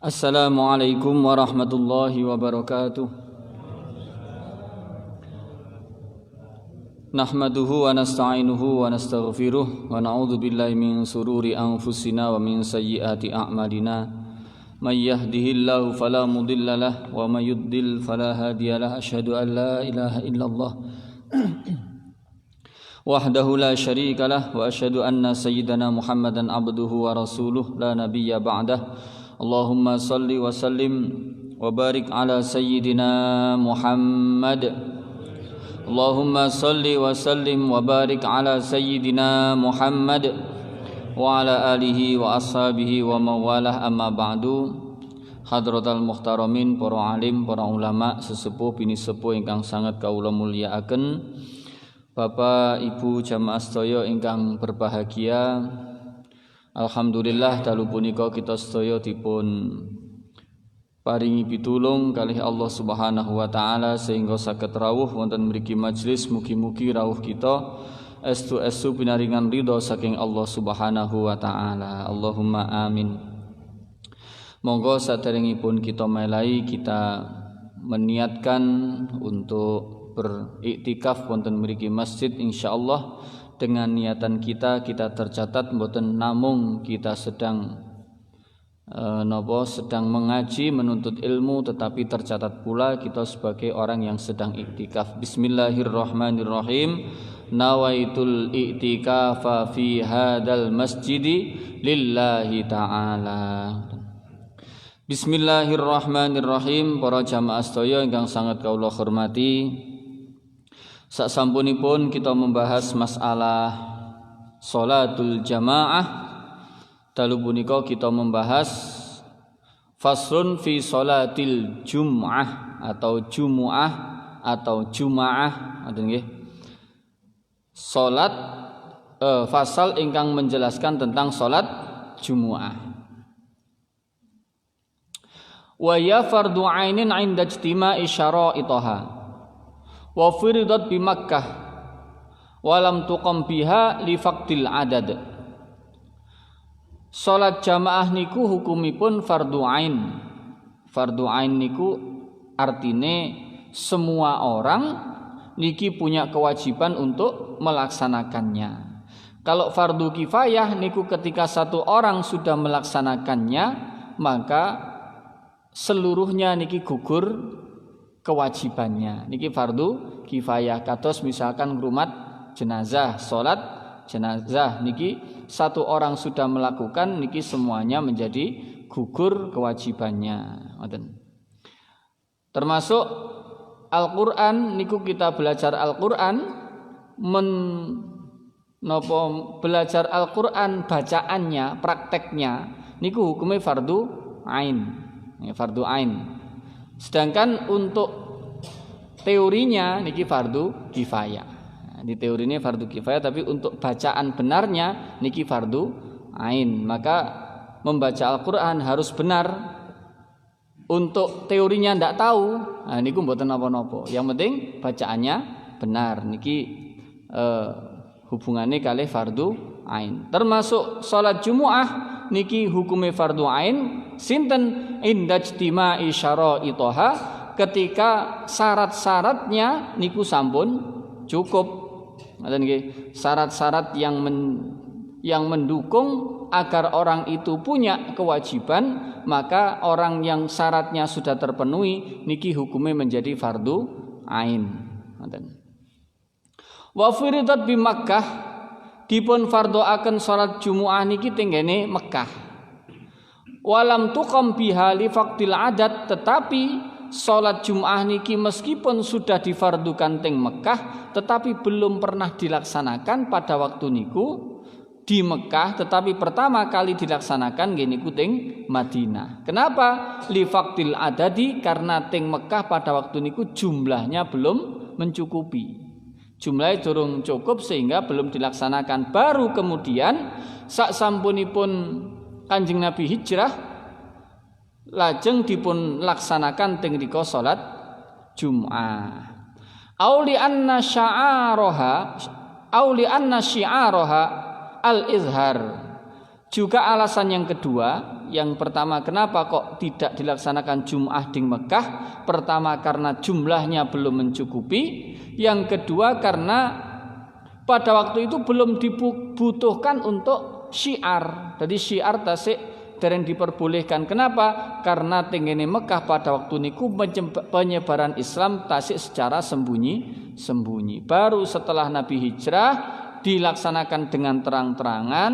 Assalamualaikum warahmatullahi wabarakatuh. Nahmaduhu wa nasta'inuhu wa nastaghfiruh wa na'udzu billahi min sururi anfusina wa min sayyiati a'malina. May yahdihillahu fala mudilla lahu wa may yudlil fala hadiya lahu. Asyhadu an la ilaha illallah wahdahu la syarika lahu wa asyhadu anna sayyidana Muhammadan abduhu wa rasuluh la nabiyya ba'dah. Allahumma salli wa sallim wa barik ala sayyidina Muhammad. Allahumma salli wa sallim wa barik ala sayyidina Muhammad wa ala alihi wa ashabihi wa mawalah, amma ba'du. Hadratal muhtaramin, para alim, para ulama, sesepuh bini sepuh ingkang sangat kaula mulyakaken, Bapak Ibu jamaah sedaya ingkang berbahagia. Alhamdulillah dalu punika kita sedaya dipun paringi pitulung kalih Allah Subhanahu wa taala sehingga saged rawuh wonten mriki majelis. Mugi-mugi rawuh kita estu pinaringan ridha saking Allah Subhanahu wa taala. Allahumma amin. Monggo saderengipun kita melai, kita meniatkan untuk beriktikaf wonten mriki masjid insyaallah. Dengan niatan kita tercatat mboten namung kita sedang sedang mengaji menuntut ilmu, tetapi tercatat pula kita sebagai orang yang sedang iktikaf. Bismillahirrahmanirrahim. Nawaitul i'tikafa fi hadal masjidi lillahi ta'ala. Bismillahirrahmanirrahim. Para jamaah sedaya ingkang sangat kaula hormati, sasampunipun kita membahas masalah sholatul jamaah, dalu punika kita membahas faslun fi sholatil jum'ah atau jumu'ah atau jumaah, ngoten nggih. Salat fasal ingkang menjelaskan tentang salat jumu'ah. Wa ya fardhu 'ainin 'inda ijtima'i syara'itaha wa firidat bi Makkah wa lam tuqam biha li faqdil adad. Salat jamaah niku hukumipun fardhu ain. Fardhu ain niku artine semua orang niki punya kewajiban untuk melaksanakannya. Kalau fardhu kifayah niku ketika satu orang sudah melaksanakannya, maka seluruhnya niki gugur kewajibannya. Niki fardu kifayah. Kados misalkan ngrumat jenazah, salat jenazah niki satu orang sudah melakukan, niki semuanya menjadi gugur kewajibannya. Termasuk Al-Qur'an niku kita belajar Al-Qur'an belajar Al-Qur'an bacaannya, prakteknya niku hukumnya fardu ain. Fardu ain. Sedangkan untuk teorinya niki fardu kifayah. Di teori ini fardu kifayah, tapi untuk bacaan benarnya niki fardu ain. Maka membaca Al-Qur'an harus benar. Untuk teorinya ndak tahu, nah niku mboten napa-napa. Yang penting bacaannya benar. Niki hubungannya kalih fardu ain. Termasuk salat Jumu'ah niki hukume fardu ain sinten inda ijtima'i syara'itaha, ketika syarat-syaratnya niku sampun cukup. Ngoten nggih, syarat-syarat yang mendukung agar orang itu punya kewajiban, maka orang yang syaratnya sudah terpenuhi niki hukumnya menjadi fardu ain. Ngoten. Wa firidat bi Makkah, dipun fardhoaken salat Jumu'ah niki tenggene Mekah. Walam tuqam biha li faqdil adat, tetapi salat Jumu'ah niki meskipun sudah difardukan teng Mekah, tetapi belum pernah dilaksanakan pada waktu niku di Mekah, tetapi pertama kali dilaksanakan nggih niku teng Madinah. Kenapa? Li faqdil adadi, karena teng Mekah pada waktu niku jumlahnya belum mencukupi. Jumlahnya durung cukup sehingga belum dilaksanakan. Baru kemudian sak sampunipun Kanjeng Nabi hijrah, lajeng dipun laksanakan teng rika salat Jum'ah. Auli anna syi'araha al-izhar. Juga alasan yang kedua, Yang pertama, kenapa kok tidak dilaksanakan Jum'ah di Mekah? Pertama, karena jumlahnya belum mencukupi. Yang kedua, karena pada waktu itu belum dibutuhkan untuk syiar. Jadi syiar tasik dereng diperbolehkan. Kenapa? Karena tenggene Mekah pada waktu niku penyebaran Islam tasik secara sembunyi. Baru setelah Nabi hijrah dilaksanakan dengan terang-terangan.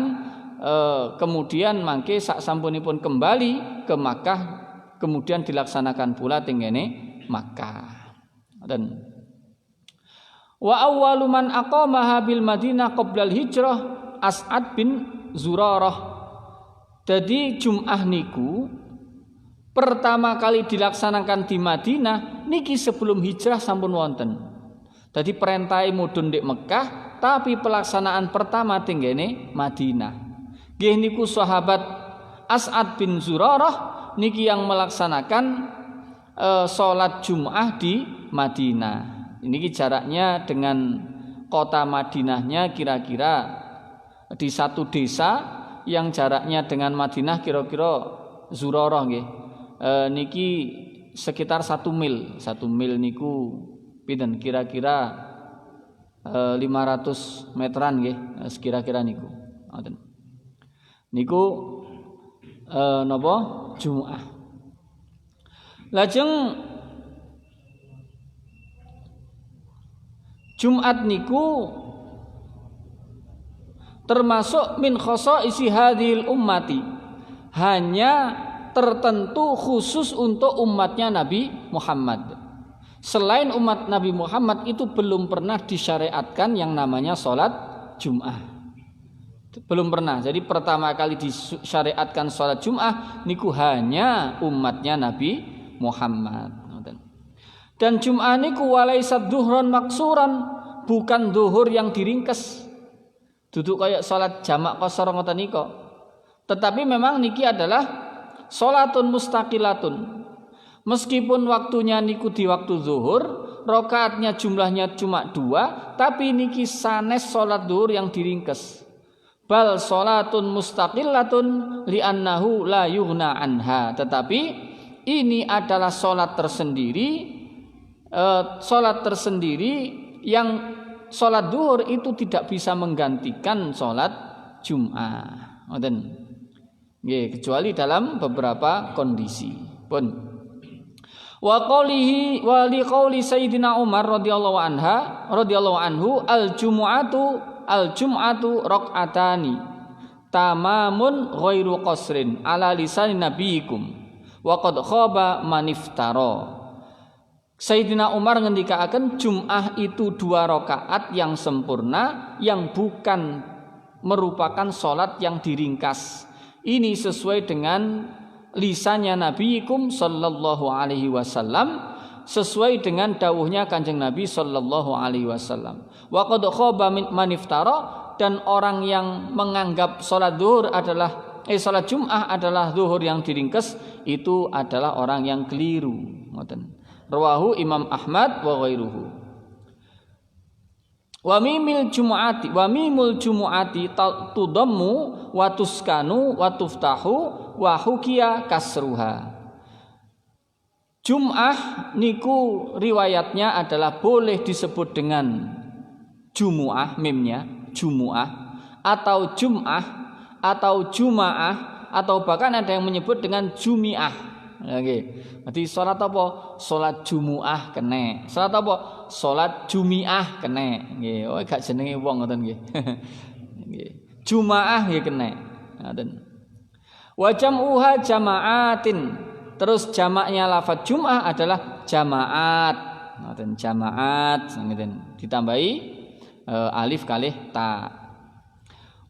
Kemudian mangke sak sampunipun kembali ke Makkah, kemudian dilaksanakan pula tenggene Makkah. Dan wa awwalu man aqamaha bil Madinah qabla al-hijrah As'ad bin Zurarah. Jadi Jum'ah niku pertama kali dilaksanakan di Madinah niki sebelum hijrah sampun wonten. Jadi perintah mudhun di Mekah, tapi pelaksanaan pertama tenggene Madinah. Nggih niku sahabat As'ad bin Zurarah niki yang melaksanakan sholat Jum'ah di Madinah. Ini jaraknya dengan kota Madinahnya kira-kira di satu desa yang jaraknya dengan Madinah kira-kira Zurarah nggih. Niki sekitar 1 mil. 1 mil niku pinten kira-kira 500 meteran nggih, sekira-kira niku. Ngoten. Niku napa Jum'ah. Lajeng Jumat niku termasuk min khosa'isi hadhil ummati, hanya tertentu khusus untuk umatnya Nabi Muhammad. Selain umat Nabi Muhammad itu belum pernah disyariatkan yang namanya sholat Jum'ah. Belum pernah. Jadi pertama kali disyariatkan sholat Jum'ah niku hanya umatnya Nabi Muhammad. Dan Jum'ah niku walaisat duhron maksuran, bukan duhur yang diringkes. Duduk kayak sholat jamak qashar ngoten nika. Tetapi memang niki adalah sholatun mustaqilatun. Meskipun waktunya niku di waktu zuhur, rakaatnya jumlahnya cuma 2, tapi niki sanes sholat zuhur yang diringkes. Bal sholatun mustaqillatun li'annahu la yughna anha. Tetapi ini adalah sholat tersendiri yang sholat duhur itu tidak bisa menggantikan sholat Jum'ah. Kecuali dalam beberapa kondisi. Pun wa liqauli Sayyidina Umar radhiyallahu anhu al-jum'atu raq'atani tamamun ghairu qasrin ala lisani nabiyikum wa qad khaba man iftara. Sayyidina Umar ngendikaaken Jum'ah itu 2 rakaat yang sempurna, yang bukan merupakan salat yang diringkas. Ini sesuai dengan lisannya nabiyikum sallallahu alaihi wasallam, sesuai dengan dawuhnya Kanjeng Nabi sallallahu alaihi wasallam. Wa qad khaba man iftara, dan orang yang menganggap salat Jum'ah adalah zuhur yang diringkes itu adalah orang yang keliru. Ngoten. Rawahu Imam Ahmad wa ghairuhu. Wa mimul jumu'ati tudammu wa tuskanu wa tuftahu wa hukiya kasruha. Jum'ah niku riwayatnya adalah boleh disebut dengan Jumu'ah, mimnya Jumu'ah, atau Jum'ah, atau Juma'ah, atau bahkan ada yang menyebut dengan Jumi'ah. Oke. Berarti salat apa? Salat Jumu'ah kene. Salat apa? Salat Jumi'ah kene. Nggih. Oh gak jenenge wong ngoten nggih. Nggih. Juma'ah nggih kene. Ngoten. Wa jam'uha jama'atin. Terus jamaknya lafaz Jum'ah adalah jama'at. Ngoten, jama'at ngoten. Ditambahi alif kalih ta.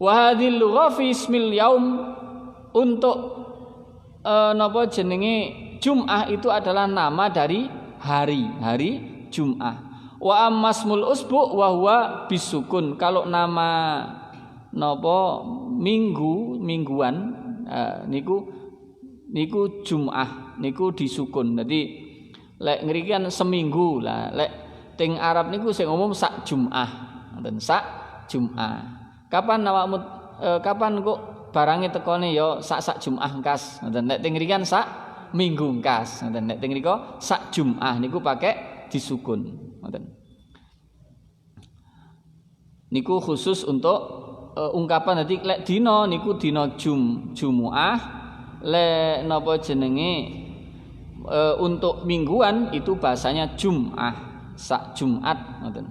Wa hadhil lugha fi ismil yaum, untuk napa jenenge Jum'ah itu adalah nama dari hari Jum'ah. Wa ammasmul usbu wa huwa bisukun. Kalau nama napa mingguan niku Jum'ah niku disukun. Jadi lek ngriki kan seminggu lah. Lek teng Arab niku sing umum sak Jum'ah. Ngoten, sak Jum'ah. Kapan kok barange tekone ya sak Jumat kas. Ngoten nek teng mriki kan sak minggu kas. Ngoten nek teng mriko sak Jumat niku pakai disukun. Ngoten. Niku khusus untuk ungkapan dadi lek dina niku dina Jumuah, lek napa jenenge untuk mingguan itu bahasanya Jum'ah, sak Jumat ngoten.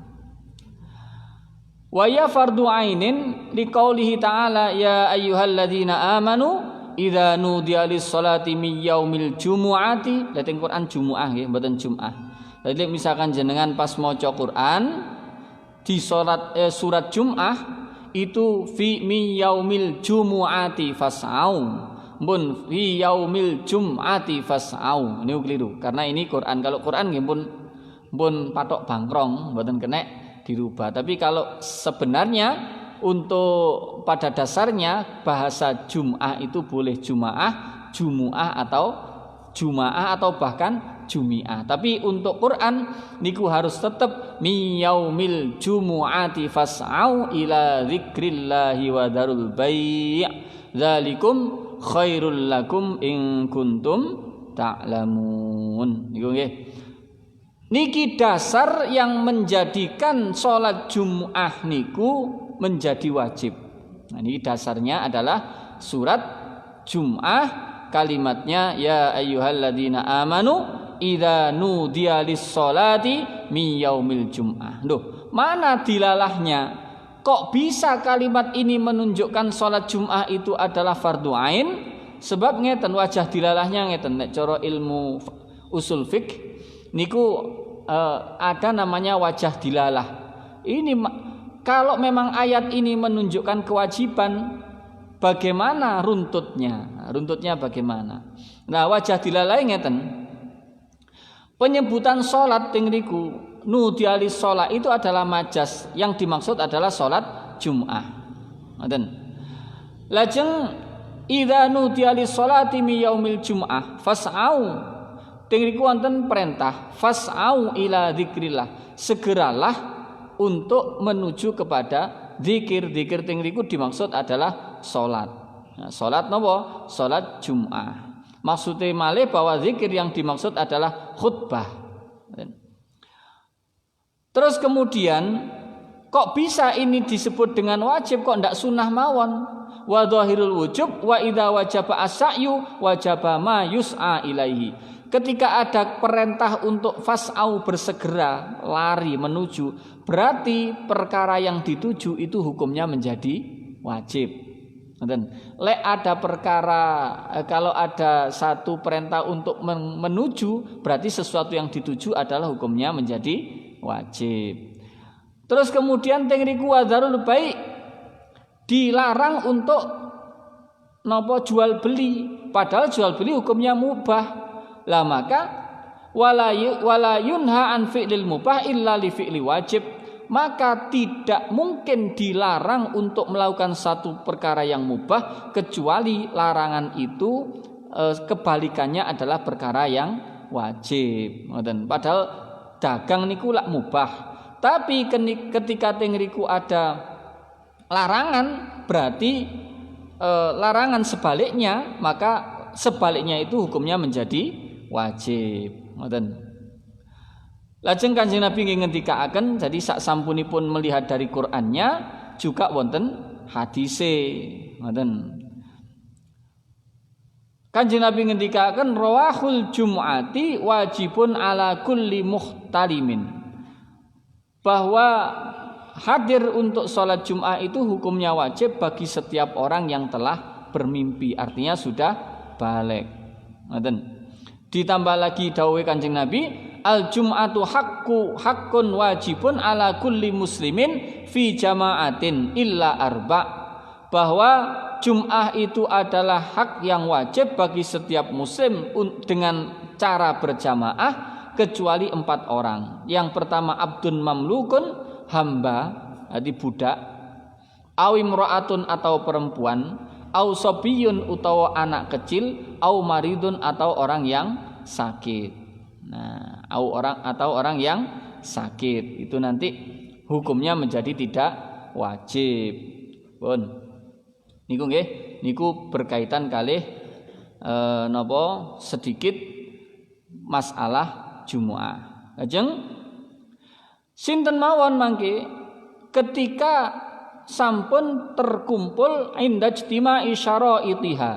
Wa ya fardu ainin liqaulihi ta'ala ya ayyuhalladzina amanu idza nudiya lis-salati min yaumil jumu'ati. Lek teng Quran Jumuah nggih mboten Jum'ah. Jadi misalkan jenengan pas maca Quran di surat Jum'ah itu fi min yaumil jumu'ati fas'au. Mun fi yaumil jum'ati fas'au. Ini keliru karena ini Quran. Kalau Quran nggih pun patok bangkrong mboten kena dirubah. Tapi kalau sebenarnya untuk pada dasarnya bahasa Jum'ah itu boleh Jumu'ah atau bahkan Jumi'ah. Tapi untuk Quran niku harus tetap mi yaumil jumu'ati fas'au ila dzikrillahi wa darul bai'. Dzalikum khairul lakum in kuntum ta'lamun. Niku nggih. Niki dasar yang menjadikan sholat Jum'ah niku menjadi wajib. Nah, ini dasarnya adalah surat Jum'ah, kalimatnya ya ayyuhalladzina amanu idza nudiya lis-sholati min yaumil jum'ah. Loh, mana dilalahnya? Kok bisa kalimat ini menunjukkan sholat Jum'ah itu adalah fardu ain? Sebab ngeten wajah dilalahnya ngeten nek cara ilmu usul fiqh niku ada namanya wajah dilalah. Ini kalau memang ayat ini menunjukkan kewajiban, bagaimana runtutnya? Runtutnya bagaimana? Nah, wajah dilalah ngeten. Penyebutan sholat tingriku nudialis sholat itu adalah majas, yang dimaksud adalah sholat Jum'ah. Lajeng idza nudialis sholati mi yaumil Jum'ah fas'au. Tingriku wonten perintah fas'au ila dzikrillah, segeralah untuk menuju kepada zikir. Zikir tingriku dimaksud adalah sholat. Nah, sholat napa? Sholat Jum'ah. Maksudnya malih bahwa zikir yang dimaksud adalah khutbah. Terus kemudian kok bisa ini disebut dengan wajib, kok ndak sunnah mawon? Wa dhahirul wujub wa idza wajaba as-sa'yu wajaba ma yus'a ilaihi. Ketika ada perintah untuk fas'au bersegera lari menuju, berarti perkara yang dituju itu hukumnya menjadi wajib. Lek ada perkara, kalau ada satu perintah untuk menuju, berarti sesuatu yang dituju adalah hukumnya menjadi wajib. Terus kemudian tengriku wadarul bai', dilarang untuk nopo jual beli, padahal jual beli hukumnya mubah. Lah maka wala yunha an fi'lil mubah illa li fi'li wajib. Maka tidak mungkin dilarang untuk melakukan satu perkara yang mubah kecuali larangan itu kebalikannya adalah perkara yang wajib. Padahal dagang niku lak mubah, tapi ketika tengriku ada larangan, berarti larangan sebaliknya, maka sebaliknya itu hukumnya menjadi wajib. Lajeng Kanjeng Nabi ngendikaaken, jadi sak sampunipun melihat dari Qur'annya juga wonten hadise. Ngoten. Kanjeng Nabi ngendikaaken rawahul jumu'ati wajibun ala kulli muhtalimin. Bahwa hadir untuk sholat Jum'ah itu hukumnya wajib bagi setiap orang yang telah bermimpi, artinya sudah balik. Ngoten. Ditambah lagi dawuh Kanjeng Nabi, al-jum'atu haqqun wajibun ala kulli muslimin fi jama'atin illa arba'. Bahwa Jum'ah itu adalah hak yang wajib bagi setiap muslim dengan cara berjamaah kecuali 4 orang. Yang pertama abdun mamlukun, hamba, jadi budak, aw imra'atun atau perempuan, aw sobiyun utawa anak kecil, aw maridun atau orang yang sakit. Nah, orang yang sakit itu nanti hukumnya menjadi tidak wajib. Pun niku nggih niku berkaitan kalih napa sedikit masalah Jumu'ah. Lajeng sinten mawon mangke ketika sampun terkumpul indajtima'i syara'itiha,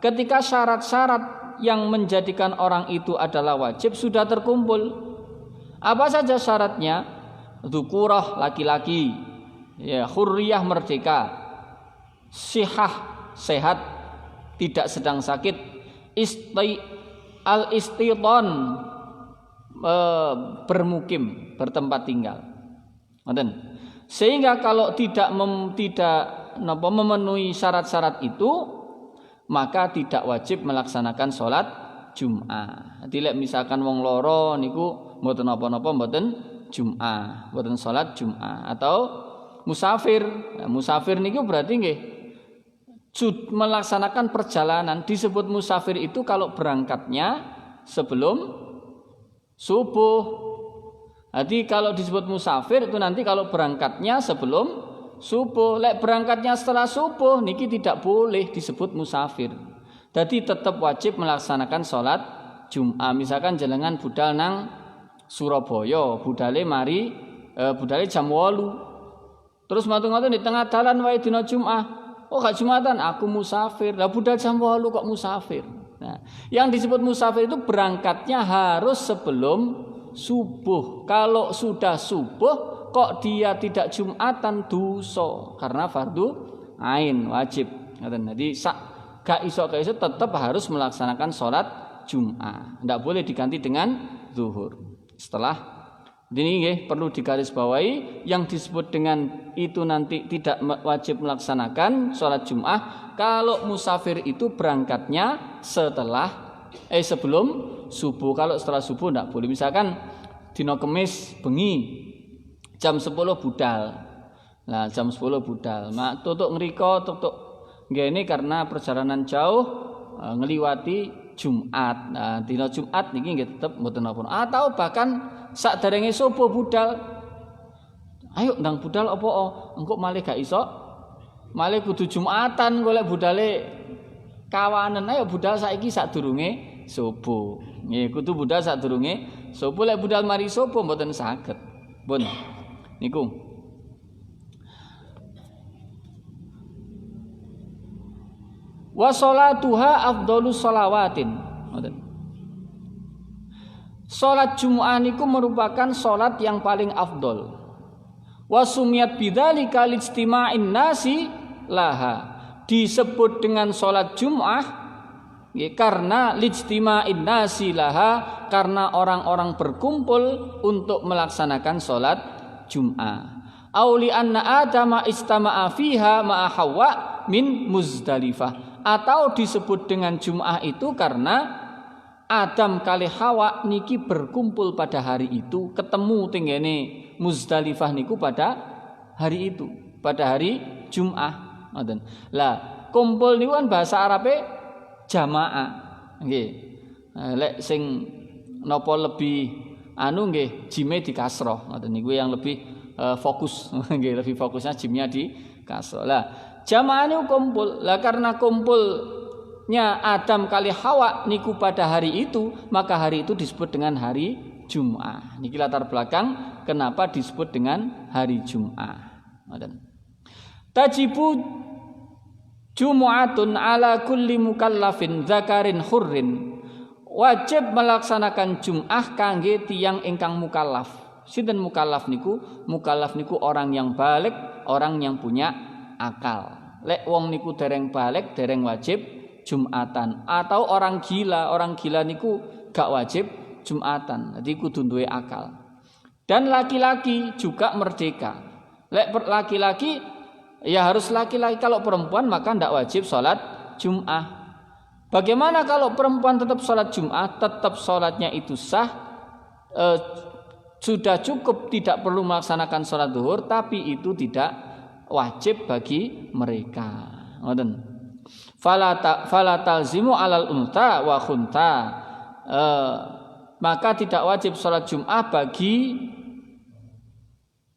ketika syarat-syarat yang menjadikan orang itu adalah wajib sudah terkumpul. Apa saja syaratnya? Dzukurah laki-laki, ya, hurriyah merdeka, sihah sehat, tidak sedang sakit, al-istiton bermukim, bertempat tinggal. Sehingga kalau tidak memenuhi syarat-syarat itu, maka tidak wajib melaksanakan sholat Jum'ah. Jadi misalkan wong loro niku mboten napa-napa mboten Jum'ah, mboten sholat Jum'ah. Atau musafir. Nah, musafir niku berarti nggih melaksanakan perjalanan. Disebut musafir itu kalau berangkatnya sebelum subuh. Jadi kalau disebut musafir itu nanti kalau berangkatnya sebelum subuh. Lek berangkatnya setelah subuh niki tidak boleh disebut musafir. Jadi tetap wajib melaksanakan sholat Jum'ah. Misalkan jenengan budal nang Surabaya, budale jam 8. Terus matu-matu di tengah dalan wae dina Jum'ah. Oh gak Jumatan, aku musafir. Lah budal jam 8 kok musafir. Nah, yang disebut musafir itu berangkatnya harus sebelum subuh. Kalau sudah subuh kok dia tidak Jumatan, dosa karena fardu ain wajib. Jadi gak iso tetap harus melaksanakan sholat Jum'ah. Tidak boleh diganti dengan zuhur. Setelah ini perlu digarisbawahi, yang disebut dengan itu nanti tidak wajib melaksanakan sholat Jum'ah kalau musafir itu berangkatnya sebelum subuh. Kalau setelah subuh tidak boleh. Misalkan dino Kemis bengi jam 10 budal. Nah, jam 10 budal. Mak tutuk ngriko tutuk ngene karena perjalanan jauh ngeliwati Jumat. Nah, dina Jumat niki nggih tetep mboten napa. Atau bahkan sakderenge subuh budal. Ayo ndang budal apa engko malih gak iso. Malih kudu Jumatan golek budale kawanen. Ayo budal saiki sadurunge subuh. Nggih, kudu budal sadurunge subuh. Lek budal mari subuh mboten saged. Pun niku. Wa sholatuha afdhalus sholawatin. Salat Jumu'ah niku merupakan salat yang paling afdol. Wa sumiyat bidzalika lijtima'in nasi laha. Disebut dengan salat Jumu'ah karena lijtima'in nasi laha, karena orang-orang berkumpul untuk melaksanakan salat Jumu'ah. Auli anna Adama istama'a fiha ma'a Hawa min Muzdalifah. Atau disebut dengan Jum'ah itu karena Adam kali Hawa niki berkumpul pada hari itu, ketemu tinggene Muzdalifah niku pada hari itu, pada hari Jum'ah. Lah kumpul niku kan bahasa Arabe jamaah. Nggih. Lek sing napa lebih nggih jime di kasroh. Ngoten niku yang lebih fokus. Nggih, lebih fokusnya jimnya di kasroh. Lah jamaah ini kumpul. Lah karena kumpulnya Adam kali Hawa niku pada hari itu, maka hari itu disebut dengan hari Jum'ah. Niki latar belakang kenapa disebut dengan hari Jum'ah. Tajibu Jumu'atun ala kulli mukallafin zakarin hurrin. Wajib melaksanakan Jum'ah kangge tiyang ingkang mukallaf. Sinten mukallaf niku? Mukallaf niku orang yang balik, orang yang punya akal. Lek wong niku dereng balik, dereng wajib Jumatan. Atau orang gila niku gak wajib Jumatan. Jadi kudu duwe akal. Dan laki-laki juga merdeka. Lek laki-laki ya harus laki-laki. Kalau perempuan maka ndak wajib sholat Jum'ah. Bagaimana kalau perempuan tetap sholat Jum'ah? Tetap sholatnya itu sah. Sudah cukup, tidak perlu melaksanakan sholat zuhur, tapi itu tidak wajib bagi mereka. Fala talzimu alal unta wa khunta. Maka tidak wajib sholat Jum'ah bagi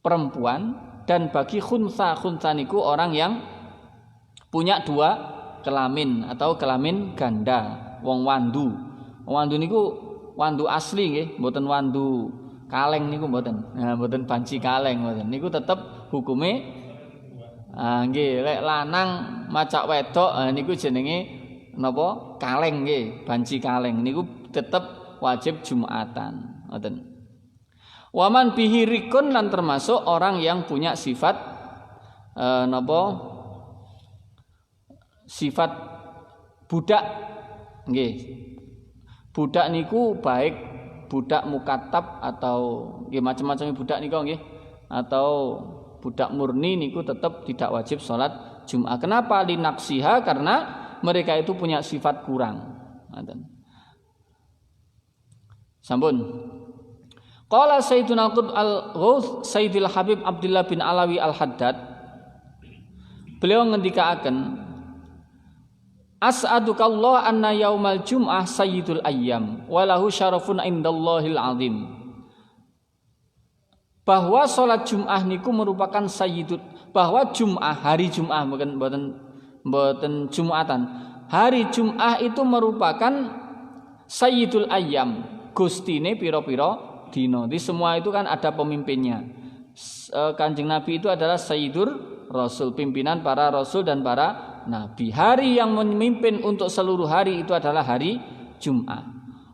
perempuan dan bagi khunsa. Khunsa niku orang yang punya dua kelamin atau kelamin ganda, wong wandu. Wong wandu niku wandu asli nggih, mboten wandu kaleng niku mboten. Nah, mboten banci kaleng mboten. Niku tetep hukume nggih, lek lanang macak wedok niku jenenge napa? Kaleng nggih, banci kaleng niku tetep wajib Jumatan. Ngoten. Waman bihi rikun lan termasuk orang yang punya sifat sifat budak nggih. Budak niku baik budak mukatab atau nggih macam-macam budak niku nggih atau budak murni niku tetap tidak wajib salat Jumat. Kenapa? Linaksiha, karena mereka itu punya sifat kurang. Sampun. Qala Sayyiduna Qutb al-Ghauth Sayyidil Habib Abdullah bin Alawi al-Haddad, beliau ngendikaaken, as'adukallah anna yaumal jum'ah sayyidul ayyam walahu syarafun indallahil azim. Bahwa salat Jum'ah niku merupakan sayyidul, bahwa Jum'ah, hari Jum'ah mboten Jumatan. Hari Jum'ah itu merupakan sayyidul ayyam, gustine pira-pira dina. Di semua itu kan ada pemimpinnya. Kanjeng Nabi itu adalah sayyidur rasul, pimpinan para rasul dan para nabi. Hari yang memimpin untuk seluruh hari itu adalah hari Jum'ah.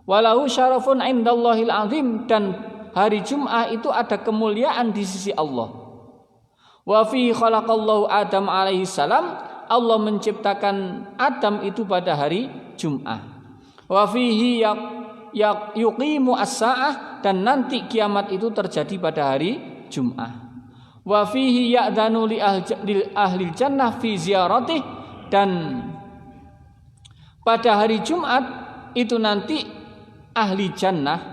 Walahu syarafun indallahil azim, dan hari Jum'ah itu ada kemuliaan di sisi Allah. Wa fi khalaqallahu Adam alaihi salam, Allah menciptakan Adam itu pada hari Jum'ah. Wa fihi yuqimu as-sa'ah, dan nanti kiamat itu terjadi pada hari Jum'ah. Wa fihi ya'danu li ahli jannah fi ziyaratih, dan pada hari Jumat itu nanti ahli jannah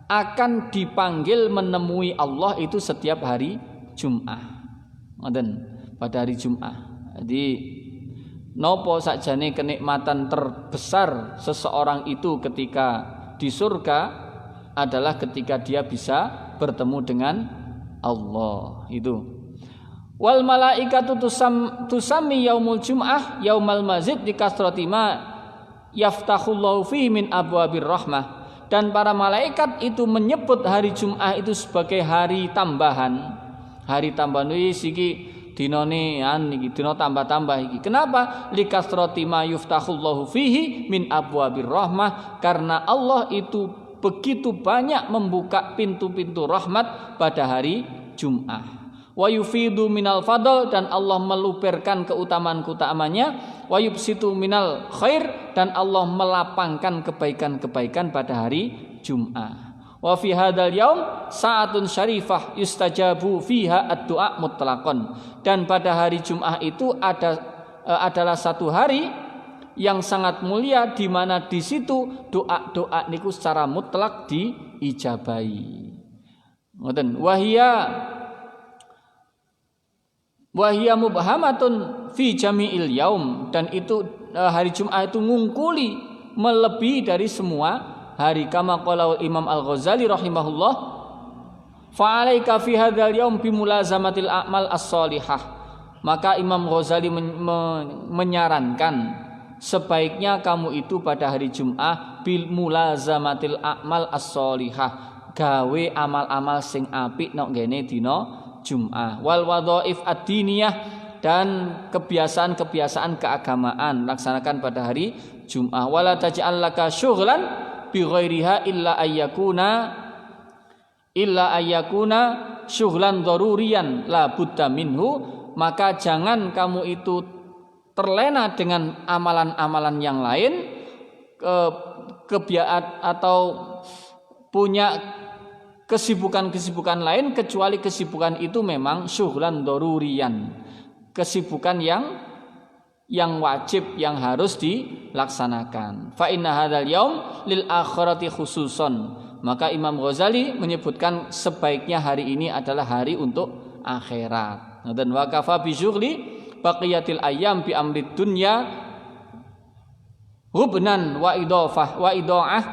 akan dipanggil menemui Allah itu setiap hari Jum'ah. Ngoten, pada hari Jum'ah. Jadi nopo sakjane kenikmatan terbesar seseorang itu ketika di surga adalah ketika dia bisa bertemu dengan Allah itu. Wal malaikatu tusami yaumul jum'ah yaumal mazid di kasrati ma yaftahullahu fihi min abwabir rahmah. Dan para malaikat itu menyebut hari Jum'ah itu sebagai hari tambahan. Hari tambahan iki dinane niki dina tambah-tambah iki. Kenapa? Li kasrati ma yaftahullahu fihi min abwabir rahmah, karena Allah itu begitu banyak membuka pintu-pintu rahmat pada hari Jum'ah. Wa yufidu minal fadl, dan Allah meluberkan keutamaan-keutamaannya. Wa yubsitu minal khair, dan Allah melapangkan kebaikan-kebaikan pada hari Jum'ah. Wa fi hadzal yaum sa'atun syarifah yustajabu fiha ad-du'a mutlaqan, dan pada hari Jum'ah itu adalah satu hari yang sangat mulia, di mana di situ doa-doa niku secara mutlak diijabahi. Ngoten, wahia mubhamatun fi jami'il yaum, dan itu hari Jum'ah itu ngungkuli melebihi dari semua hari, kama qala Imam Al-Ghazali rahimahullah, fa alaika fi hadzal yaum bi mulazamatil a'mal as-shalihah. Maka Imam Ghazali menyarankan sebaiknya kamu itu pada hari Jum'ah bil mulazamatil a'mal as-shalihah, gawe amal-amal sing apik nok ngene dina Jum'ah. Wal wadhaif ad-diniyah, dan kebiasaan-kebiasaan keagamaan laksanakan pada hari Jum'ah. Wala taj'al laka syughlan bi ghairiha illa ayyakuna syughlan daruriyan la budda minhu. Maka jangan kamu itu terlena dengan amalan-amalan yang lain, atau punya kesibukan-kesibukan lain, kecuali kesibukan itu memang syughlan daruriyan, kesibukan yang wajib, yang harus dilaksanakan. Fa inna hadzal yaum lil akhirati khususon. Maka Imam Ghazali menyebutkan sebaiknya hari ini adalah hari untuk akhirat. Dan wa kafa bi syughli baqiyatil ayyam bi amrid dunya hubnan wa idha'ah,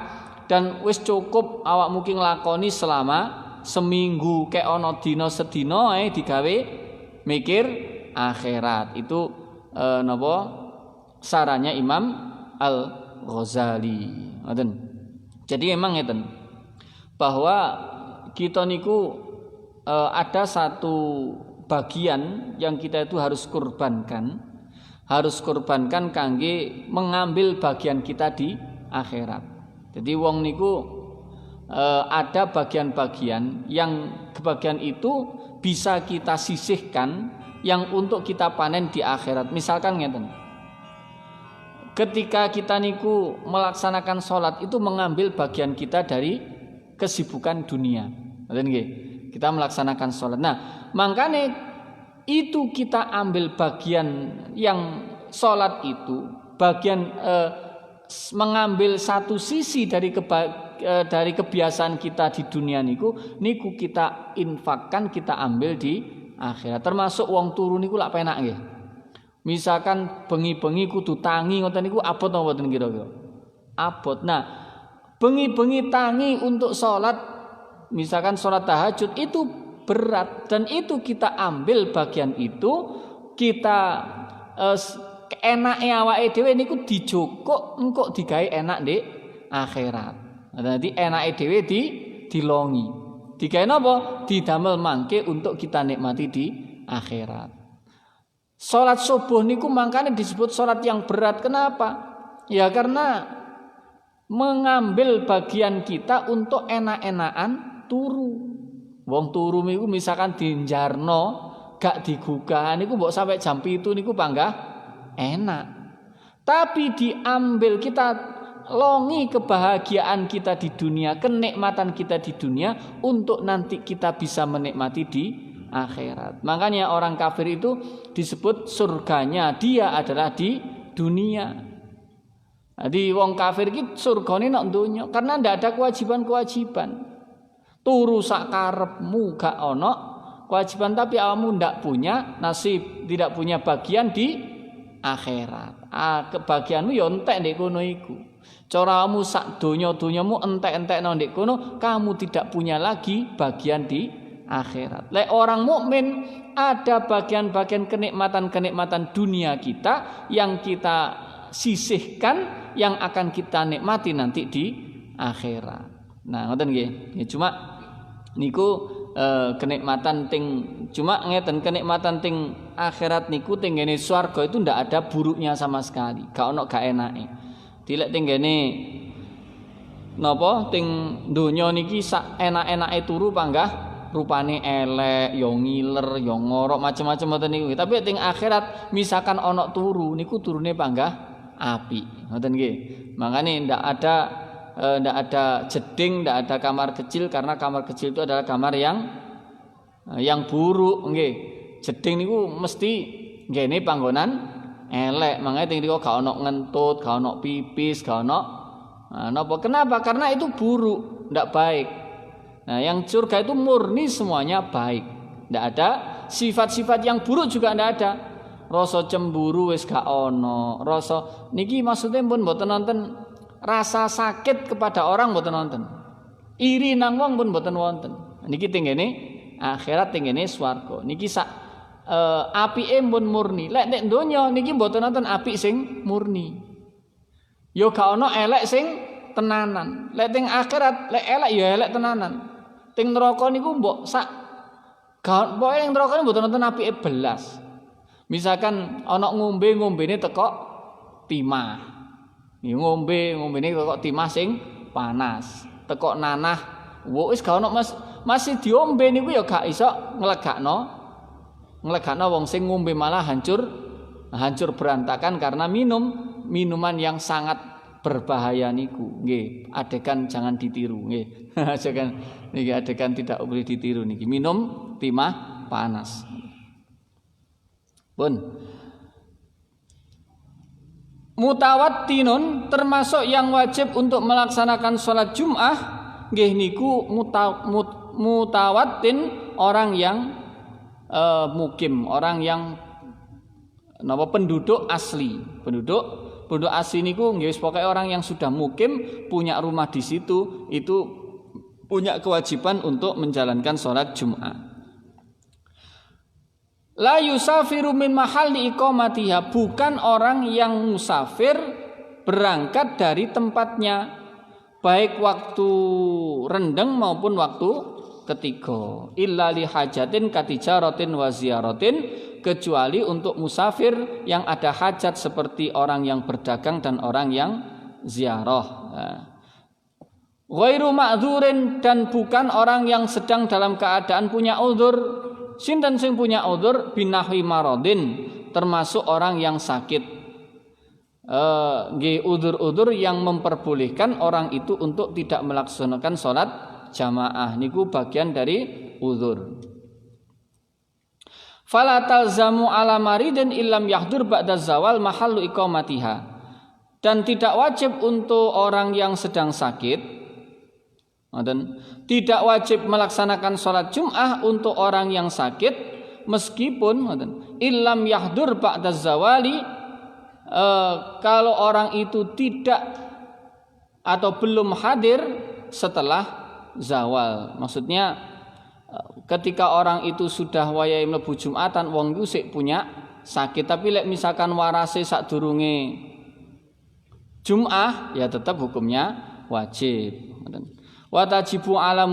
dan wis cukup awak mungkin lakoni selama seminggu, kek ana dina sedina digawe mikir akhirat. Itu sarannya Imam Al-Ghazali. Jadi memang ngeten bahwa kita niku ada satu bagian yang kita itu harus kurbankan kangge mengambil bagian kita di akhirat. Jadi wong niku ada bagian-bagian yang kebagian itu bisa kita sisihkan yang untuk kita panen di akhirat. Misalkan ngeten, ketika kita niku melaksanakan sholat itu mengambil bagian kita dari kesibukan dunia. Kita melaksanakan sholat. Nah, makanya itu kita ambil bagian yang sholat itu, bagian mengambil satu sisi dari kebiasaan kita di dunia niku kita infakkan, kita ambil di akhirat. Termasuk wong turu niku lak penak nggih. Misalkan bengi-bengi kudu tangi ngoten niku abot napa mboten kira-kira? Abot. Nah, bengi-bengi tangi untuk sholat, misalkan sholat tahajud itu berat, dan itu kita ambil bagian itu, kita enake awake dhewe niku dijokok engko digawe enak ndek akhirat. Dadi enake dhewe dilongi. Digawe napa? Didamel mangke untuk kita nikmati di akhirat. Salat subuh niku mangkane disebut salat yang berat. Kenapa? Ya karena mengambil bagian kita untuk enak-enakan turu. Wong turu niku misalkan dinjarno gak digugah niku mbok sampai jam 7 niku panggah enak. Tapi diambil, kita longi kebahagiaan kita di dunia, kenikmatan kita di dunia untuk nanti kita bisa menikmati di akhirat. Makanya orang kafir itu disebut surganya dia adalah di dunia. Jadi wong kafir iki surgane nang donya karena ndak ada kewajiban-kewajiban. Turu sak karepmu gak ono kewajiban, tapi awakmu ndak punya nasib, tidak punya bagian di akhirat. Kebagianmu ya entek ndek kono iku. Caramu sak donya-donyamu entek-entekno ndek kono, kamu tidak punya lagi bagian di akhirat. Lek orang mukmin ada bagian-bagian kenikmatan-kenikmatan dunia kita yang kita sisihkan, yang akan kita nikmati nanti di akhirat. Nah, ngoten nggih. Ya cuma niku kenikmatan cuma ngeten, kenikmatan ting akhirat niku tinggene swarga itu ndak ada buruknya sama sekali. Gak ono gak enake. Dilek tinggene napa ting donya niki sak enak-enake turu panggah rupane elek, yo ngiler, yo ngorok, macam-macam ngoten niku. Tapi ting akhirat misalkan ono turu niku turune panggah api. Ngoten nggih. Makane ndak ada jeding, ndak ada kamar kecil, karena kamar kecil itu adalah kamar yang buruk nggih. Jeding niku mesti ngene panggonan elek. Makanya ting niku gak ono ngentut, gak ono pipis, gak ono napa. Kenapa? Karena itu buruk, ndak baik. Nah, yang surga itu murni semuanya baik. Ndak ada sifat-sifat yang buruk, juga ndak ada. Rasa cemburu wis gak ono. Rasa niki maksudnya pun mboten nonton rasa sakit kepada orang mboten wonten. Iri nang wong pun mboten wonten. Niki tinggene akhirat, tinggene swarga. Niki sak apike pun murni. Lek nek donya niki mboten wonten apik sing murni. Yo gak ono elek sing tenanan. Lek teng akhirat lek elek ya elek tenanan. Teng neraka niku mbok sak gak pokoke ning neraka niku mboten wonten apike belas. Misalkan ana ngombene teko timah. Ngombe-ngombene kok timah sing panas. Tekok nanah, wis gak ono masih diombe niku ya gak iso nglegakno wong sing ngombe, malah hancur berantakan karena minuman yang sangat berbahaya niku. Nggih, adegan jangan ditiru nggih. Adegan niki adegan tidak boleh ditiru niki. Minum timah panas. Pun mutawattinun termasuk yang wajib untuk melaksanakan sholat Jum'ah nggih niku mutawattin, orang yang mukim, orang yang napa penduduk asli. Penduduk asli niku nggih wis pokoke orang yang sudah mukim, punya rumah di situ, itu punya kewajiban untuk menjalankan sholat Jum'ah. La yusafiru min mahalli iqamatiha, bukan orang yang musafir berangkat dari tempatnya, baik waktu rendeng maupun waktu ketiga. Illa li hajatin katijaratin wa ziyaratin, kecuali untuk musafir yang ada hajat seperti orang yang berdagang dan orang yang ziarah. Ghairu ma'dzurin, dan bukan orang yang sedang dalam keadaan punya uzur. Sinten sing punya uzur binahwi maradin, termasuk orang yang sakit. Uzur-uzur yang memperbolehkan orang itu untuk tidak melaksanakan sholat jamaah, niku bagian dari uzur. Fala talzamu ala maridin illam yahdur ba'da zawal mahallu iqamatiha, dan tidak wajib untuk orang yang sedang sakit, dan tidak wajib melaksanakan sholat Jum'ah untuk orang yang sakit, meskipun illam yahdur ba'da zawali, kalau orang itu tidak atau belum hadir setelah zawal. Maksudnya ketika orang itu sudah wayahe mlebu Jumatan, wong iku sik punya sakit, tapi lek misalkan warase sadurunge Jum'ah, ya tetap hukumnya wajib. Watajibu ala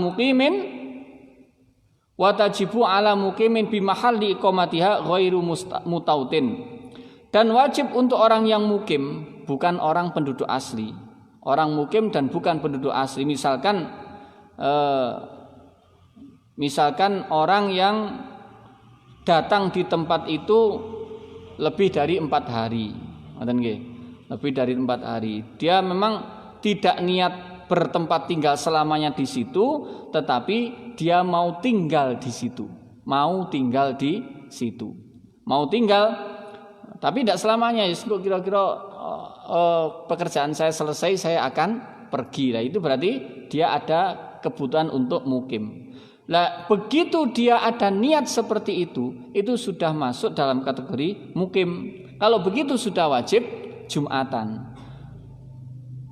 muqimin bimahalli iqamatiha ghairu mutautin, dan wajib untuk orang yang mukim, bukan orang penduduk asli. Orang mukim dan bukan penduduk asli. Misalkan orang yang datang di tempat itu lebih dari 4 hari, lebih dari 4 hari. Dia memang tidak niat bertempat tinggal selamanya di situ, tetapi dia mau tinggal di situ, tapi tidak selamanya. Kira-kira pekerjaan saya selesai, saya akan pergi. Nah, itu berarti dia ada kebutuhan untuk mukim. Nah, begitu dia ada niat seperti itu sudah masuk dalam kategori mukim. Kalau begitu sudah wajib Jumatan.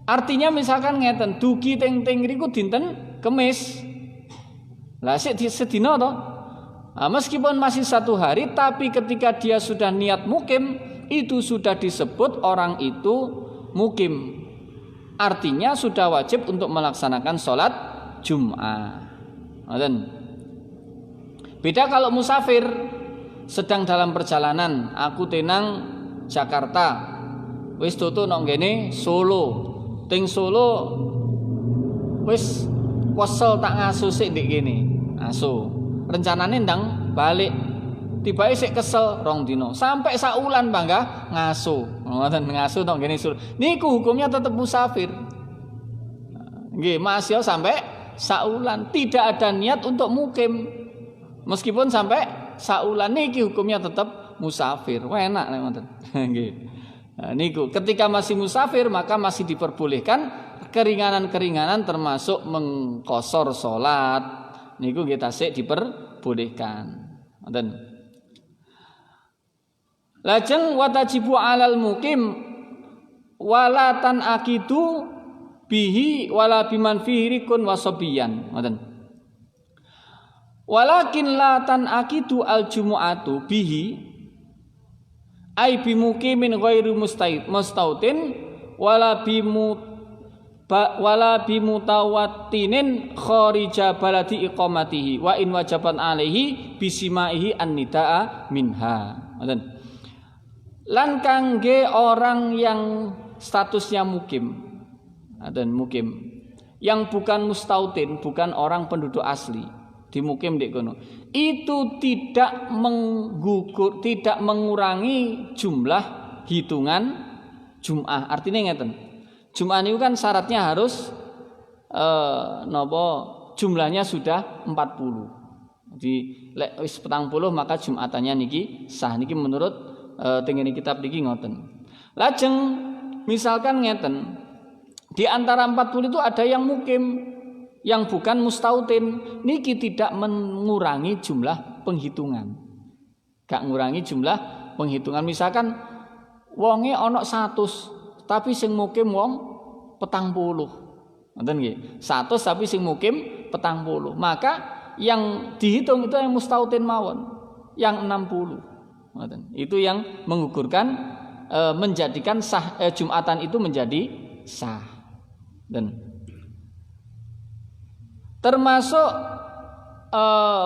Artinya misalkan ngeten, dugi ting-ting riku dinten Kemis. Lah sik sedina to. Meskipun masih 1 hari, tapi ketika dia sudah niat mukim, itu sudah disebut orang itu mukim. Artinya sudah wajib untuk melaksanakan sholat Jum'ah. Beda kalau musafir sedang dalam perjalanan. Aku tenang Jakarta, wis tutu nang kene Solo. Ting Solo wis kesel tak ngaso sik ndek kene. Aso. Rencanane ndang balik. Tibae sik kesel 2 dina. Sampai saulan bangga ngaso. Ngoten ngaso nang kene Solo. Niku hukumnya tetap musafir. Nggih, Mas ya sampai saulan, tidak ada niat untuk mukim. Meskipun sampai saulan, niki hukumnya tetap musafir. Wah, enak ngoten. Nggih. Niku ketika masih musafir maka masih diperbolehkan keringanan-keringanan termasuk mengqosor salat. Niku kita sik diperbolehkan. Ngoten. Lajeng watajibu alal mukim wala tan akidu bihi wala biman fihi rikun wasobiyan. Ngoten. Walakin la tan akidu al jumu'atu bihi ai bimuqimin ghairu mustautin wala bimutawattinin kharija baladi iqamatihi wa in wajaban alaihi bisimaihi an-nidaa minha. Lan kangge orang yang statusnya mukim, yang bukan mustautin, bukan orang penduduk asli, di mukim dek kono, itu tidak mengurangi jumlah hitungan Jum'ah. Artinya ngeten, Jum'ah itu kan syaratnya harus jumlahnya sudah 40. Jadi lek wis 40 maka Jum'atannya niki sah. Niki menurut tengene kitab niki ngoten. Lajeng misalkan ngeten, di antara 40 itu ada yang mukim, yang bukan mustautin, niki tidak mengurangi jumlah penghitungan. Gak ngurangi jumlah penghitungan. Misalkan wonge ana 100, tapi sing mukim wong 40. Ngoten nggih. 100 tapi sing mukim 40. Maka yang dihitung itu yang mustautin mawon. yang 60. Itu yang menggugurkan menjadikan sah Jumatan itu menjadi sah. Dan termasuk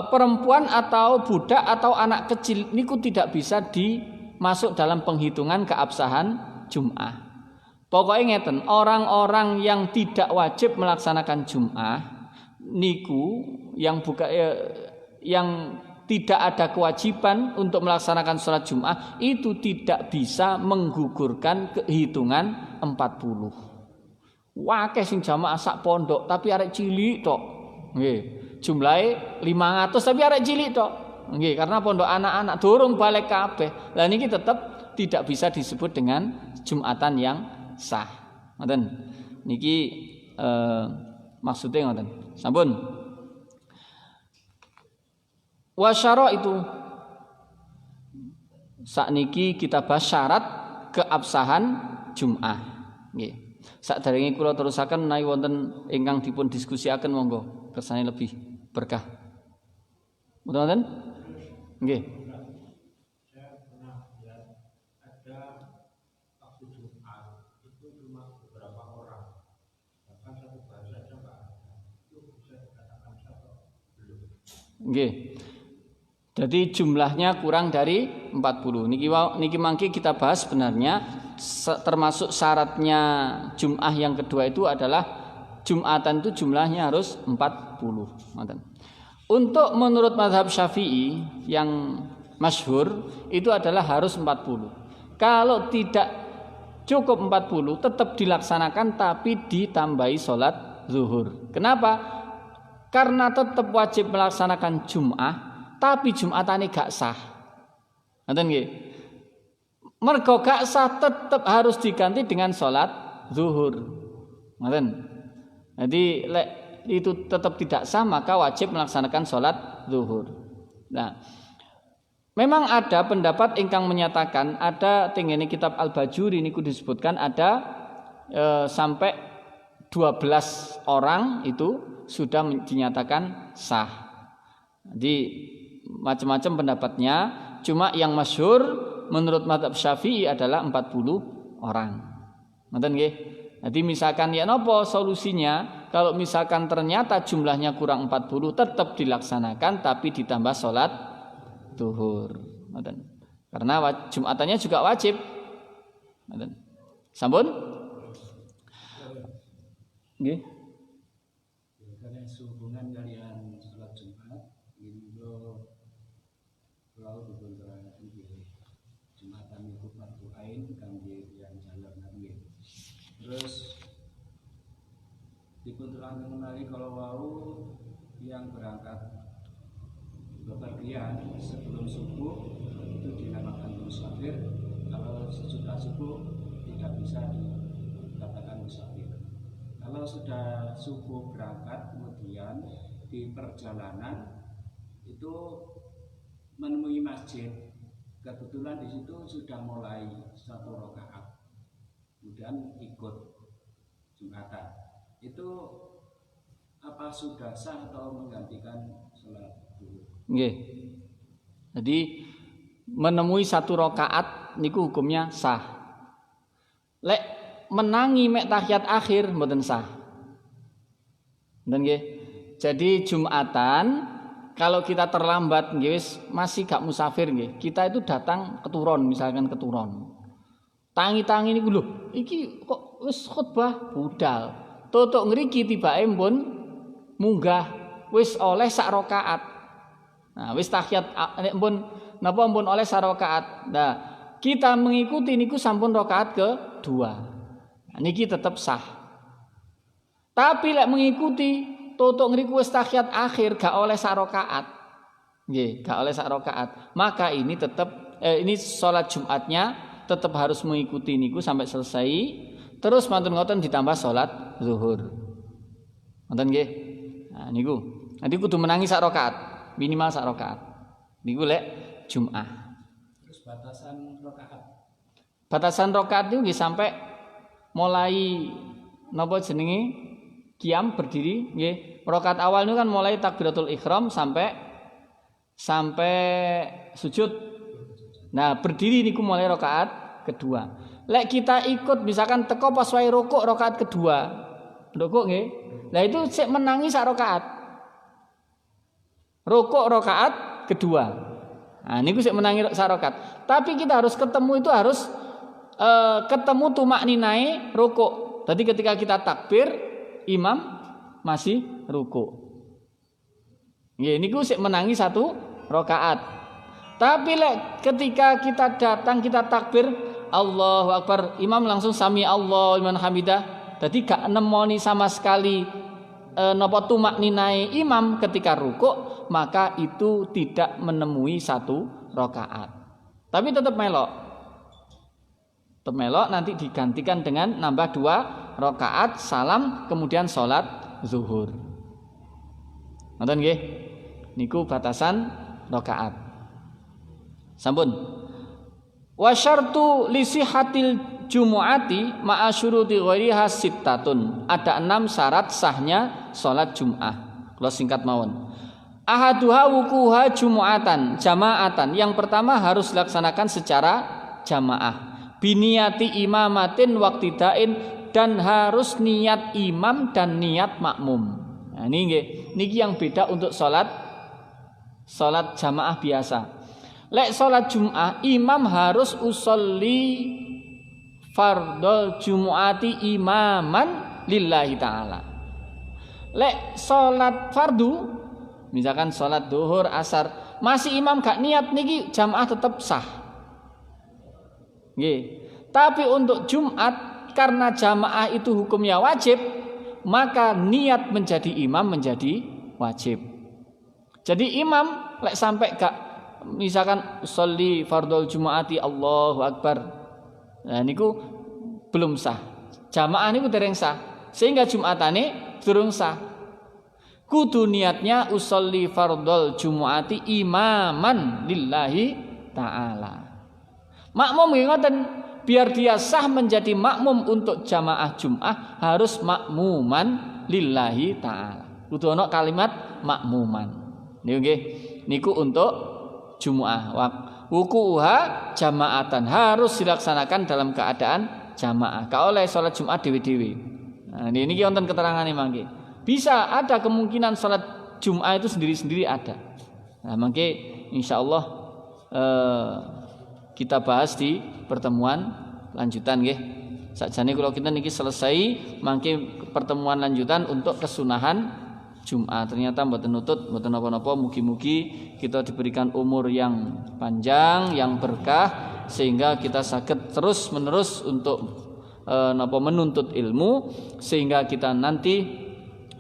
perempuan atau budak atau anak kecil niku tidak bisa dimasuk dalam penghitungan keabsahan Jum'ah. Pokoknya ngeten, orang-orang yang tidak wajib melaksanakan Jum'ah niku yang yang tidak ada kewajiban untuk melaksanakan sholat Jum'ah itu tidak bisa menggugurkan kehitungan 40. Wakeh sing jamaah sak pondok tapi arek cilik tok. Nggih. Jumlahe 500 tapi arek cilik tok. Nggih, karena pondok anak-anak durung balik kabeh. Lah niki tetap tidak bisa disebut dengan Jumatan yang sah. Ngoten. Niki maksudnya ngoten. Sampun. Wasyara itu sakniki kita bahas syarat keabsahan Jum'ah. Nggih. Sakderenge kula terusaken menawi wonten ingkang dipun diskusiaken monggo kersane lebih berkah. Mboten? Nggih. Saya pernah lihat ada waktu Jumat itu cuma beberapa orang. Bahkan satu bahasa saja enggak ada. Itu bisa dikatakan satu belum. Nggih. Jadi jumlahnya kurang dari 40. Niki mangke kita bahas sebenarnya termasuk syaratnya Jum'ah yang kedua itu adalah Jum'atan itu jumlahnya harus 40. Untuk menurut mazhab Syafi'i yang masyhur itu adalah harus 40. Kalau tidak cukup 40 tetap dilaksanakan tapi ditambahi sholat zuhur. Kenapa? Karena tetap wajib melaksanakan Jum'ah tapi Jum'atane gak sah. Ngoten nggih. Mergo gak sah tetap harus diganti dengan sholat zuhur. Ngoten. Jadi itu tetap tidak sah maka wajib melaksanakan sholat zuhur. Nah, memang ada pendapat ingkang menyatakan ada tengene kitab Al-Bajuri niku disebutkan ada sampai 12 orang itu sudah dinyatakan sah. Jadi macam-macam pendapatnya, cuma yang masyhur menurut mazhab Syafi'i adalah 40 orang. Ngoten nggih. Jadi misalkan ya napa solusinya? Kalau misalkan ternyata jumlahnya kurang 40 tetap dilaksanakan tapi ditambah sholat zuhur. Ngoten. Karena Jumatannya juga wajib. Ngoten. Sampun? Nggih. Karena sehubungan kalian sholat Jumat itu kalau dikontrol Jumatan itu fardu ain kangge yang jalan nggih. Terus dikontrol mengenai kalau mau yang berangkat bepergian sebelum subuh itu dinamakan musafir. Kalau sesudah subuh tidak bisa dikatakan musafir. Kalau sudah subuh berangkat kemudian di perjalanan itu menemui masjid, kebetulan di situ sudah mulai 1 rakaat, kemudian ikut Jumatan, itu apa sudah sah atau menggantikan sholat dulu? Nggih. Jadi menemui 1 rakaat niku hukumnya sah. Lek menangi mek tahiyat akhir mboten sah. Ngoten nggih. Jadi Jumatan kalau kita terlambat nggih wis masih gak musafir nggih. Kita itu datang keturun, misalkan keturun. Tangi-tangi niku lho, iki kok wis khutbah budal. Tutuk ngriki tibake pun munggah wis oleh 1 rakaat. Nah, wis tahiyat nek pun napa pun oleh 1 rakaat. Nah, kita mengikuti niku sampun rakaat kedua. Nah, niki tetap sah. Tapi lek mengikuti tutuk ngriku wis tahiyat akhir gak oleh 1 rakaat. Nggih, gak oleh 1 rakaat. Maka ini tetap ini salat Jumatnya tetap harus mengikuti niku sampai selesai. Terus mantun ngoten ditambah salat zuhur. Ngoten nggih. Nah niku. Nanti kudu menangi 1 rakaat, minimal 1 rakaat. Niku lek Jumat. Terus batasan rakaat. Batasan rakaat itu nggih sampai mulai napa jenenge qiyam berdiri nggih. Rakaat awal itu kan mulai takbiratul ihram sampai sampai sujud. Nah, berdiri niku mulai rakaat kedua. Lek kita ikut misalkan teko pas wae rukuk rakaat kedua. Rukuk nggih. Lah itu sik menangi sak rakaat. Rukuk rakaat kedua. Nah, niku sik menangi sak rakaat. Tapi kita harus ketemu itu harus ketemu tumak ninae rukuk. Tadi ketika kita takbir, imam masih rukuk. Nggih, niku sik menangi satu rakaat. Tapi ketika kita datang kita takbir Allahu Akbar, imam langsung sami Allahu liman hamidah. Jadi gak nemoni sama sekali napa tumak ninae imam ketika rukuk, maka itu tidak menemui satu rakaat. Tapi tetap melok. Tetap melok nanti digantikan dengan nambah 2 rakaat salam kemudian sholat zuhur. Nonton nggih? Niku batasan rakaat. Sampun. Wa syartu li sihhatil jumu'ati ma'a syuruti ghairiha sittatun. Ada 6 syarat sahnya salat Jumat. Kalau singkat mawon. Ahaduha wukuha jumu'atan jama'atan. Yang pertama harus dilaksanakan secara jamaah. Biniyati imamatin waqtidain, dan harus niat imam dan niat makmum. Nah, ini nggih. Niki yang beda untuk salat jamaah biasa. Lek salat Jumat imam harus usolli fardhul jumu'ati imaman lillahi ta'ala. Lek salat fardu misalkan salat duhur, asar, masih imam gak niat niki jamaah tetap sah. Nggih. Tapi untuk Jumat karena jamaah itu hukumnya wajib, maka niat menjadi imam menjadi wajib. Jadi imam lek sampai gak misalkan sholli fardhul jumu'ati Allahu Akbar. Nah niku belum sah. Jamaah niku dereng sah. Sehingga Jumatane durung sah. Kudu niatnya usolli fardhul jumu'ati imaman lillahi ta'ala. Makmum ngoten, biar dia sah menjadi makmum untuk jamaah Jumat harus makmuman lillahi ta'ala. Kudu ana kalimat makmuman. Niku nggih. Niku untuk Jumat. Wukuha jamaatan harus dilaksanakan dalam keadaan jamaah. Ka oleh salat Jumat dewe-dewe. Nah, niki wonten keterangane mangke. Bisa ada kemungkinan salat Jumat itu sendiri-sendiri ada. Nah, mangke insyaallah kita bahas di pertemuan lanjutan nggih. Sakjane kula kita niki selesai mangke pertemuan lanjutan untuk kesunahan Jumat. Ternyata mboten nutut, mboten napa-napa, mugi-mugi kita diberikan umur yang panjang, yang berkah sehingga kita saged terus-menerus untuk menuntut ilmu sehingga kita nanti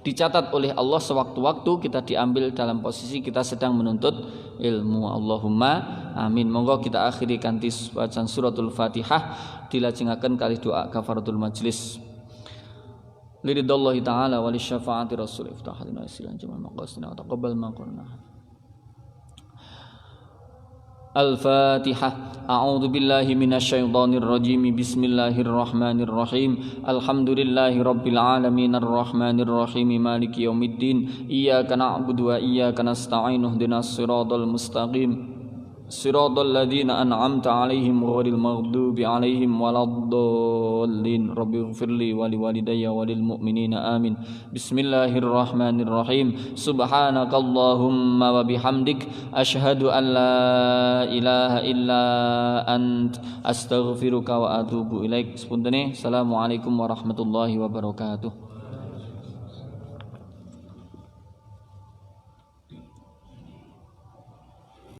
dicatat oleh Allah sewaktu-waktu kita diambil dalam posisi kita sedang menuntut ilmu. Allahumma amin. Monggo kita akhiri kanthi bacaan suratul Fatihah dilajengaken kalih doa kafaratul majlis. Liridhallahi ta'ala wa lisyafaati rasul iftah lana silan jamal maqasidina wa taqabbal ma qulna. Al-Fatihah. A'udzu billahi minasyaitonir rajim. Bismillahirrahmanirrahim. Alhamdulillahi rabbil alamin arrahmanir rahim maliki yaumiddin. Iyyaka na'budu wa iyyaka nasta'in. Ihdinas siratal mustaqim. Siratal ladzina an'amta 'alaihim ghairil maghdubi 'alaihim waladdallin. Rabbighfirli wa liwalidayya wa lil mu'minina amin. Bismillahirrahmanirrahim. Subhanakallahumma wa bihamdik asyhadu an la ilaha illa ant astaghfiruka wa atubu ilaik. Sepuntene. Assalamualaikum warahmatullahi wabarakatuh.